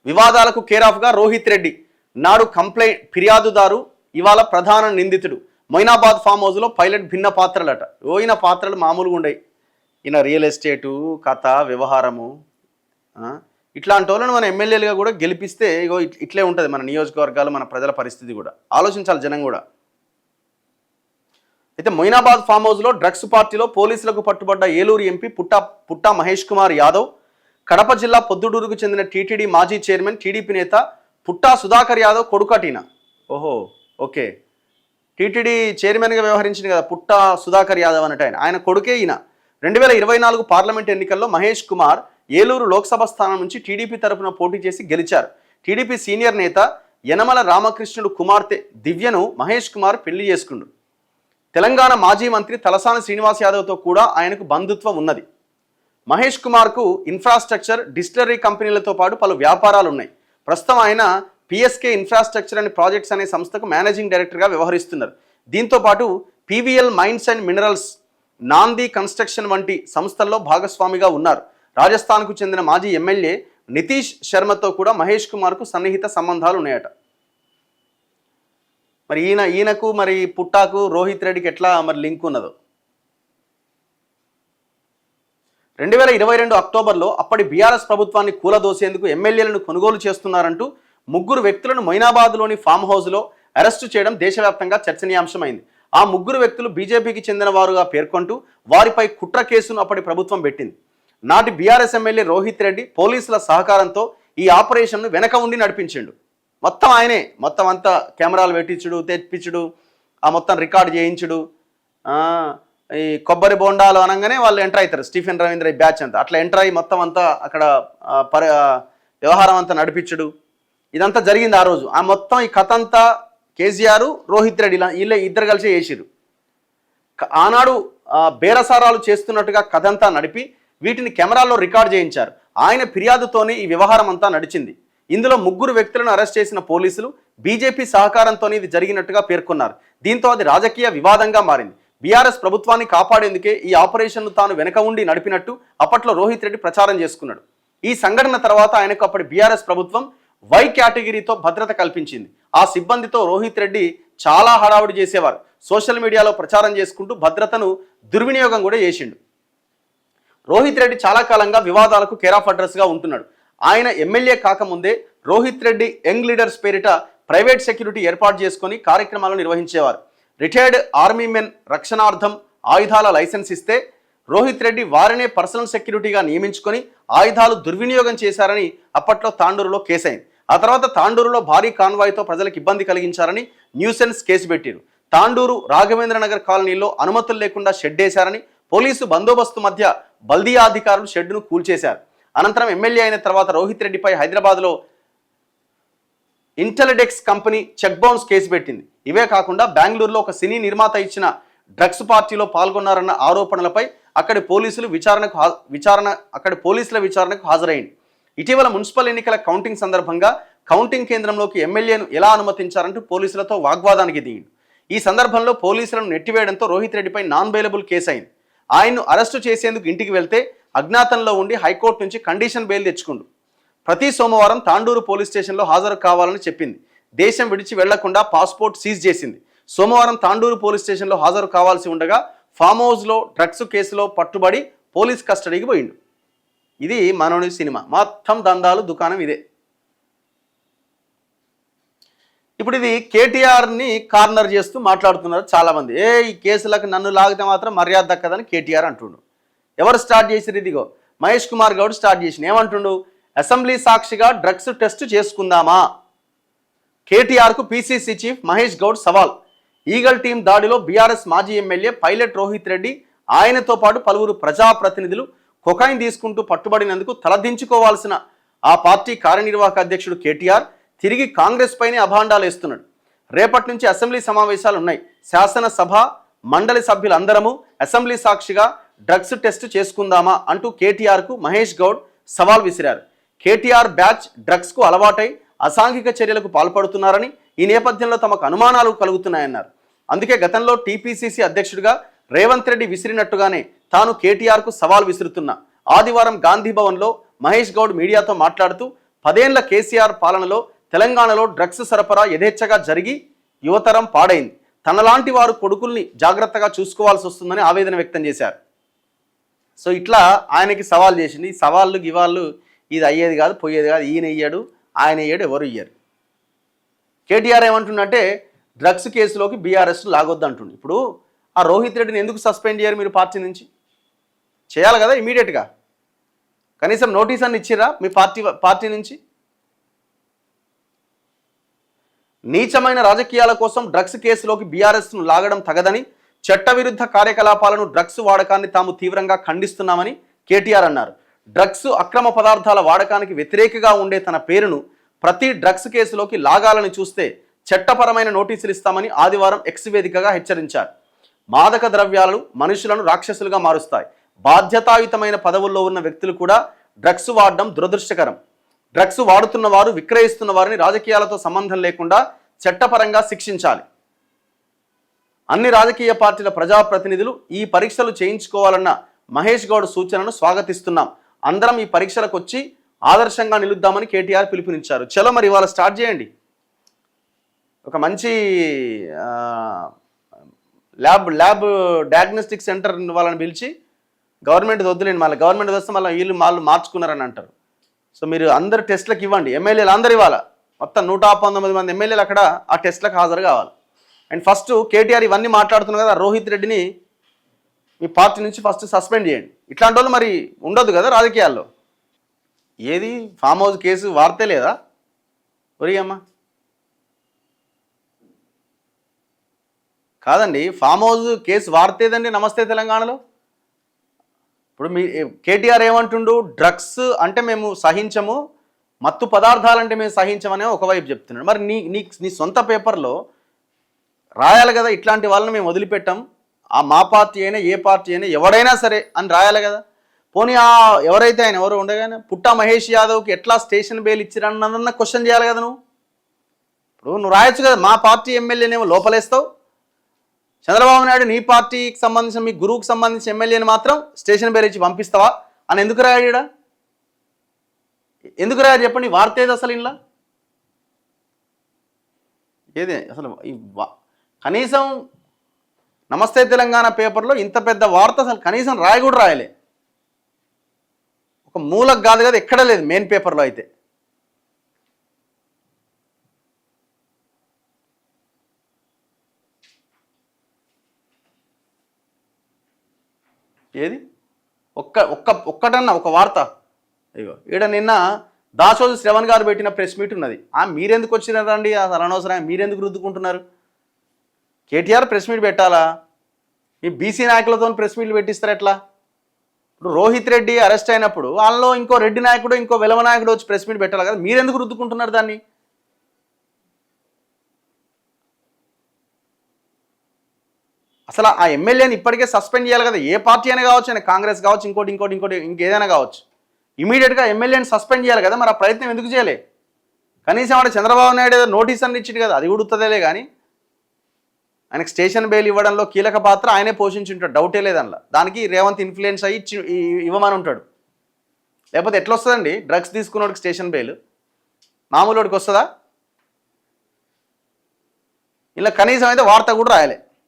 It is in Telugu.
వివాదాలకు కేరాఫ్గా రోహిత్ రెడ్డి నాడు ఫిర్యాదుదారు ఇవాళ ప్రధాన నిందితుడు. మొయినాబాద్ ఫామ్ హౌస్లో పైలట్ భిన్న పాత్రలట. ఈయన పాత్రలు మామూలుగా ఉండయి. ఈయన రియల్ ఎస్టేటు కథ వ్యవహారము ఇట్లాంటి వాళ్ళని మన ఎమ్మెల్యేలుగా కూడా గెలిపిస్తే ఇగో ఇట్లే ఉంటుంది మన నియోజకవర్గాలు, మన ప్రజల పరిస్థితి కూడా. ఆలోచించాలి జనం కూడా. అయితే మొయినాబాద్ ఫామ్ హౌస్లో డ్రగ్స్ పార్టీలో పోలీసులకు పట్టుబడ్డ ఏలూరు ఎంపీ పుట్టా మహేష్ కుమార్ యాదవ్, కడప జిల్లా పొద్దుటూరుకు చెందిన టీటీడీ మాజీ చైర్మన్ టీడీపీ నేత పుట్టా సుధాకర్ యాదవ్ కొడుకటీన. ఓహో ఓకే, టీటీడీ చైర్మన్గా వ్యవహరించింది కదా పుట్టా సుధాకర్ యాదవ్ అన్నట్టు ఆయన కొడుకే ఈయన. 2024 పార్లమెంట్ ఎన్నికల్లో మహేష్ కుమార్ ఏలూరు లోక్సభ స్థానం నుంచి టీడీపీ తరపున పోటీ చేసి గెలిచారు. టీడీపీ సీనియర్ నేత యనమల రామకృష్ణుడు కుమార్తె దివ్యను మహేష్ కుమార్ పెళ్లి చేసుకుండు. తెలంగాణ మాజీ మంత్రి తలసాని శ్రీనివాస్ యాదవ్తో కూడా ఆయనకు బంధుత్వం ఉన్నది. మహేష్ కుమార్కు ఇన్ఫ్రాస్ట్రక్చర్, డిస్టిలరీ కంపెనీలతో పాటు పలు వ్యాపారాలు ఉన్నాయి. ప్రస్తుతం ఆయన పిఎస్కే ఇన్ఫ్రాస్ట్రక్చర్ అండ్ ప్రాజెక్ట్స్ అనే సంస్థకు మేనేజింగ్ డైరెక్టర్గా వ్యవహరిస్తున్నారు. దీంతో పాటు పీవీఎల్ మైన్స్ అండ్ మినరల్స్, నాంది కన్స్ట్రక్షన్ వంటి సంస్థల్లో భాగస్వామిగా ఉన్నారు. రాజస్థాన్కు చెందిన మాజీ ఎమ్మెల్యే నితీష్ శర్మతో కూడా మహేష్ కుమార్కు సన్నిహిత సంబంధాలు ఉన్నాయట. మరి ఈయనకు మరి పుట్టాకు రోహిత్ రెడ్డికి ఎట్లా మరి లింక్ ఉన్నదో. 2022 అక్టోబర్లో అప్పటి బీఆర్ఎస్ ప్రభుత్వాన్ని కూలదోసేందుకు ఎమ్మెల్యేలను కొనుగోలు చేస్తున్నారంటూ 3 వ్యక్తులను మొయినాబాద్లోని ఫామ్ హౌస్లో అరెస్టు చేయడం దేశవ్యాప్తంగా చర్చనీయాంశమైంది. ఆ 3 వ్యక్తులు బీజేపీకి చెందిన వారుగా పేర్కొంటూ వారిపై కుట్ర కేసును అప్పటి ప్రభుత్వం పెట్టింది. నాటి బీఆర్ఎస్ ఎమ్మెల్యే రోహిత్ రెడ్డి పోలీసుల సహకారంతో ఈ ఆపరేషన్ను వెనక ఉండి నడిపించిండు. మొత్తం ఆయనే, మొత్తం అంతా కెమెరాలు పెట్టించుడు, తెప్పించుడు, ఆ మొత్తం రికార్డు చేయించుడు. ఈ కొబ్బరి బోండాలు అనగానే వాళ్ళు ఎంటర్ అవుతారు, స్టీఫెన్ రవీంద్ర బ్యాచ్ అంతా అట్లా ఎంటర్ అయ్యి మొత్తం అంతా అక్కడ వ్యవహారం అంతా నడిపించుడు, ఇదంతా జరిగింది ఆ రోజు. ఆ మొత్తం ఈ కథ అంతా కేసీఆర్, రోహిత్ రెడ్డి వీళ్ళ ఇద్దరు కలిసి చేసిరు. ఆనాడు బేరసారాలు చేస్తున్నట్టుగా కథ అంతా నడిపి వీటిని కెమెరాల్లో రికార్డ్ చేయించారు. ఆయన ఫిర్యాదుతోనే ఈ వ్యవహారం అంతా నడిచింది. ఇందులో 3 వ్యక్తులను అరెస్ట్ చేసిన పోలీసులు బీజేపీ సహకారంతోనే ఇది జరిగినట్టుగా పేర్కొన్నారు. దీంతో అది రాజకీయ వివాదంగా మారింది. బీఆర్ఎస్ ప్రభుత్వాన్ని కాపాడేందుకే ఈ ఆపరేషన్ను తాను వెనక ఉండి నడిపినట్టు అప్పట్లో రోహిత్ రెడ్డి ప్రచారం చేసుకున్నాడు. ఈ సంఘటన తర్వాత ఆయనకు అప్పటి బీఆర్ఎస్ ప్రభుత్వం వై కేటగిరీతో భద్రత కల్పించింది. ఆ సిబ్బందితో రోహిత్ రెడ్డి చాలా హడావుడి చేసేవారు. సోషల్ మీడియాలో ప్రచారం చేసుకుంటూ భద్రతను దుర్వినియోగం కూడా చేసిండు. రోహిత్ రెడ్డి చాలా కాలంగా వివాదాలకు కేరాఫ్ అడ్రస్గా ఉంటున్నాడు. ఆయన ఎమ్మెల్యే కాకముందే రోహిత్ రెడ్డి యంగ్ లీడర్స్ పేరిట ప్రైవేట్ సెక్యూరిటీ ఏర్పాటు చేసుకొని కార్యక్రమాలు నిర్వహించేవారు. రిటైర్డ్ ఆర్మీ మెన్ రక్షణార్థం ఆయుధాల లైసెన్స్ ఇస్తే రోహిత్ రెడ్డి వారినే పర్సనల్ సెక్యూరిటీగా నియమించుకొని ఆయుధాలు దుర్వినియోగం చేశారని అప్పట్లో తాండూరులో కేసైంది. ఆ తర్వాత తాండూరులో భారీ కాన్వాయ్తో ప్రజలకు ఇబ్బంది కలిగించారని న్యూసెన్స్ కేసు పెట్టారు. తాండూరు రాఘవేంద్రనగర్ కాలనీలో అనుమతులు లేకుండా షెడ్ వేశారని పోలీసు బందోబస్తు మధ్య బల్దియా అధికారులు షెడ్డును కూల్చేశారు. అనంతరం ఎమ్మెల్యే అయిన తర్వాత రోహిత్ రెడ్డిపై హైదరాబాద్లో ఇంటెలిడెక్స్ కంపెనీ చెక్ బౌన్స్ కేసు పెట్టింది. ఇవే కాకుండా బెంగళూరులో ఒక సినీ నిర్మాత ఇచ్చిన డ్రగ్స్ పార్టీలో పాల్గొన్నారన్న ఆరోపణలపై అక్కడి పోలీసుల విచారణకు హాజరైంది. ఇటీవల మున్సిపల్ ఎన్నికల కౌంటింగ్ సందర్భంగా కౌంటింగ్ కేంద్రంలోకి ఎమ్మెల్యేను ఎలా అనుమతించారంటూ పోలీసులతో వాగ్వాదానికి దిగింది. ఈ సందర్భంలో పోలీసులను నెట్టివేయడంతో రోహిత్ రెడ్డిపై నాన్ బెయిలబుల్ కేసు అయింది. ఆయన్ను అరెస్టు చేసేందుకు ఇంటికి వెళ్తే అజ్ఞాతంలో ఉండి హైకోర్టు నుంచి కండిషన్ బెయిల్ తెచ్చుకుండు. ప్రతి సోమవారం తాండూరు పోలీస్ స్టేషన్లో హాజరు కావాలని చెప్పింది. దేశం విడిచి వెళ్లకుండా పాస్పోర్ట్ సీజ్ చేసింది. సోమవారం తాండూరు పోలీస్ స్టేషన్లో హాజరు కావాల్సి ఉండగా ఫామ్ హౌస్లో డ్రగ్స్ కేసులో పట్టుబడి పోలీస్ కస్టడీకి పోయిండు. ఇది మనోని సినిమా, మొత్తం దందాలు దుకాణం ఇదే. ఇప్పుడు ఇది కేటీఆర్ని కార్నర్ చేస్తూ మాట్లాడుతున్నారు చాలామంది. ఈ కేసులకు నన్ను లాగితే మాత్రం మర్యాద దక్కదని కేటీఆర్ అంటుండు. ఎవరు స్టార్ట్ చేసిరు? ఇదిగో మహేష్ కుమార్ గౌడ్ స్టార్ట్ చేసిన. ఏమంటుండు? అసెంబ్లీ సాక్షిగా డ్రగ్స్ టెస్ట్ చేసుకుందామా? కేటీఆర్కు పీసీసీ చీఫ్ మహేష్ గౌడ్ సవాల్. ఈగల్ టీం దాడిలో బీఆర్ఎస్ మాజీ ఎమ్మెల్యే పైలట్ రోహిత్ రెడ్డి, ఆయనతో పాటు పలువురు ప్రజాప్రతినిధులు కొకైన్ తీసుకుంటూ పట్టుబడినందుకు తలదించుకోవాల్సిన ఆ పార్టీ కార్యనిర్వాహక అధ్యక్షుడు కేటీఆర్ తిరిగి కాంగ్రెస్ పైనే అభాండాలు వేస్తున్నాడు. రేపటి నుంచి అసెంబ్లీ సమావేశాలు ఉన్నాయి. శాసనసభ మండలి సభ్యులందరము అసెంబ్లీ సాక్షిగా డ్రగ్స్ టెస్ట్ చేసుకుందామా అంటూ కేటీఆర్కు మహేష్ గౌడ్ సవాల్ విసిరారు. కేటీఆర్ బ్యాచ్ డ్రగ్స్కు అలవాటై అసాంఘిక చర్యలకు పాల్పడుతున్నారని, ఈ నేపథ్యంలో తమకు అనుమానాలు కలుగుతున్నాయన్నారు. అందుకే గతంలో టీపీసీసీ అధ్యక్షుడిగా రేవంత్ రెడ్డి విసిరినట్టుగానే తాను కేటీఆర్కు సవాల్ విసురుతున్నా. ఆదివారం గాంధీ భవన్లో మహేష్ గౌడ్ మీడియాతో మాట్లాడుతూ 10 ఏళ్ల కేసీఆర్ పాలనలో తెలంగాణలో డ్రగ్స్ సరఫరా యథేచ్ఛగా జరిగి యువతరం పాడైంది. తనలాంటి వారు కొడుకుల్ని జాగ్రత్తగా చూసుకోవాల్సి వస్తుందని ఆవేదన వ్యక్తం చేశారు. సో ఇట్లా ఆయనకి సవాల్ చేసింది. ఈ సవాళ్ళు గివాళ్ళు ఇది అయ్యేది కాదు, పోయేది కాదు, ఈయన ఇయ్యాడు, ఆయన ఇయ్యాడు, ఎవరు ఇయ్యారు. కేటీఆర్ ఏమంటుండంటే డ్రగ్స్ కేసులోకి బీఆర్ఎస్ లాగొద్దు అంటుండు. ఇప్పుడు ఆ రోహిత్ రెడ్డిని ఎందుకు సస్పెండ్ చేయరు మీరు పార్టీ నుంచి? చేయాలి కదా ఇమీడియట్గా. కనీసం నోటీస్ అన్ని ఇచ్చిరా మీ పార్టీ నుంచి? నీచమైన రాజకీయాల కోసం డ్రగ్స్ కేసులోకి బీఆర్ఎస్ను లాగడం తగదని, చట్టవిరుద్ధ కార్యకలాపాలను డ్రగ్స్ వాడకాన్ని తాము తీవ్రంగా ఖండిస్తున్నామని కేటీఆర్ అన్నారు. డ్రగ్స్ అక్రమ పదార్థాల వాడకానికి వ్యతిరేకగా ఉండే తన పేరును ప్రతి డ్రగ్స్ కేసులోకి లాగాలని చూస్తే చట్టపరమైన నోటీసులు ఇస్తామని ఆదివారం ఎక్స్ వేదికగా హెచ్చరించారు. మాదక ద్రవ్యాలు మనుషులను రాక్షసులుగా మారుస్తాయి. బాధ్యతాయుతమైన పదవుల్లో ఉన్న వ్యక్తులు కూడా డ్రగ్స్ వాడడం దురదృష్టకరం. డ్రగ్స్ వాడుతున్న వారు, విక్రయిస్తున్న వారిని రాజకీయాలతో సంబంధం లేకుండా చట్టపరంగా శిక్షించాలి. అన్ని రాజకీయ పార్టీల ప్రజాప్రతినిధులు ఈ పరీక్షలు చేయించుకోవాలన్న మహేష్ గౌడ్ సూచనను స్వాగతిస్తున్నాం. అందరం ఈ పరీక్షలకు వచ్చి ఆదర్శంగా నిలుద్దామని కేటీఆర్ పిలుపునిచ్చారు. చలో మరి ఇవాళ స్టార్ట్ చేయండి. ఒక మంచి ల్యాబ్ డయాగ్నోస్టిక్ సెంటర్ వాళ్ళని పిలిచి గవర్నమెంట్ వద్దులేండి, మళ్ళీ గవర్నమెంట్ వస్తే మళ్ళీ వాళ్ళు మార్చుకున్నారని అంటారు. సో మీరు అందరు టెస్ట్లకు ఇవ్వండి. ఎమ్మెల్యేలు అందరు ఇవ్వాలి. మొత్తం 119 మంది ఎమ్మెల్యేలు అక్కడ ఆ టెస్ట్లకు హాజరు కావాలి. అండ్ ఫస్ట్ కేటీఆర్ ఇవన్నీ మాట్లాడుతున్నారు కదా, రోహిత్ రెడ్డిని మీ పార్టీ నుంచి ఫస్ట్ సస్పెండ్ చేయండి. ఇట్లాంటి వాళ్ళు మరి ఉండొద్దు కదా రాజకీయాల్లో. ఏది ఫామ్ హౌస్ కేసు వార్తే లేదా ఒరియమ్మ? కాదండి, ఫామ్ హౌస్ కేసు వార్తేదండి నమస్తే తెలంగాణలో. ఇప్పుడు మీ కేటీఆర్ ఏమంటుండు, డ్రగ్స్ అంటే మేము సహించము, మత్తు పదార్థాలంటే మేము సహించమనే ఒకవైపు చెప్తున్నాడు. మరి నీ సొంత పేపర్లో రాయాలి కదా, ఇట్లాంటి వాళ్ళని మేము వదిలిపెట్టాం, ఆ మా పార్టీ అయినా ఏ పార్టీ అయినా ఎవడైనా సరే అని రాయాలి కదా. పోనీ ఎవరైతే ఆయన ఎవరు ఉండగానే పుట్టా మహేష్ యాదవ్కి ఎట్లా స్టేషన్ బెయిల్ ఇచ్చిరన్నదన్న క్వశ్చన్ చేయాలి కదా నువ్వు. ఇప్పుడు నువ్వు రాయొచ్చు కదా, మా పార్టీ ఎమ్మెల్యేనేమో లోపలేస్తావు, చంద్రబాబు నాయుడు నీ పార్టీకి సంబంధించిన మీ గురువుకి సంబంధించిన ఎమ్మెల్యేని మాత్రం స్టేషన్ బెయిల్ ఇచ్చి పంపిస్తావా అని ఎందుకు రాయాడు? ఎందుకు రాయాలి చెప్పండి? వార్త ఏది అసలు ఇంట్లో? ఏది అసలు? కనీసం నమస్తే తెలంగాణ పేపర్లో ఇంత పెద్ద వార్త అసలు కనీసం రాయి కూడా రాయలే. ఒక మూలకు కాదు కదా, ఎక్కడ లేదు మెయిన్ పేపర్లో అయితే. ఏది ఒక్కటన్నా ఒక వార్త? అయ్యో, ఈడ నిన్న దాసోజు శ్రవణ్ గారు పెట్టిన ప్రెస్ మీట్ ఉన్నది. మీరెందుకు వచ్చినారండి? అసలు అనవసరం, మీరెందుకు రుద్దుకుంటున్నారు? కేటీఆర్ ప్రెస్ మీట్ పెట్టాలా? ఈ బీసీ నాయకులతో ప్రెస్ మీట్లు పెట్టిస్తారు ఎట్లా? ఇప్పుడు రోహిత్ రెడ్డి అరెస్ట్ అయినప్పుడు వాళ్ళలో ఇంకో రెడ్డి నాయకుడు, ఇంకో వెలవ నాయకుడు వచ్చి ప్రెస్ మీట్ పెట్టాలి కదా, మీరెందుకు రుద్దుకుంటున్నారు దాన్ని? అసలు ఆ ఎమ్మెల్యేని ఇప్పటికే సస్పెండ్ చేయాలి కదా. ఏ పార్టీ అయినా కావచ్చు, ఆయన కాంగ్రెస్ కావచ్చు, ఇంకోటి ఇంకేదైనా కావచ్చు, ఇమీడియట్గా ఎమ్మెల్యేని సస్పెండ్ చేయాలి కదా. మరి ఆ ప్రయత్నం ఎందుకు చేయలే? కనీసం వాడు చంద్రబాబు నాయుడు ఏదో నోటీస్ అన్ని ఇచ్చిండు కదా, అది ఉడుతుందేలే. కానీ ఆయనకు స్టేషన్ బెయిల్ ఇవ్వడంలో కీలక పాత్ర ఆయనే పోషించుంటాడు, డౌటే లేదనలా. దానికి రేవంత్ ఇన్ఫ్లుయెన్స్ అయ్యి ఇవ్వమని ఉంటాడు. లేకపోతే ఎట్లా వస్తుందండి డ్రగ్స్ తీసుకున్నోడికి స్టేషన్ బెయిల్? మామూలుడికి వస్తుందా? ఇలా కనీసం అయితే వార్త కూడా రాయలే.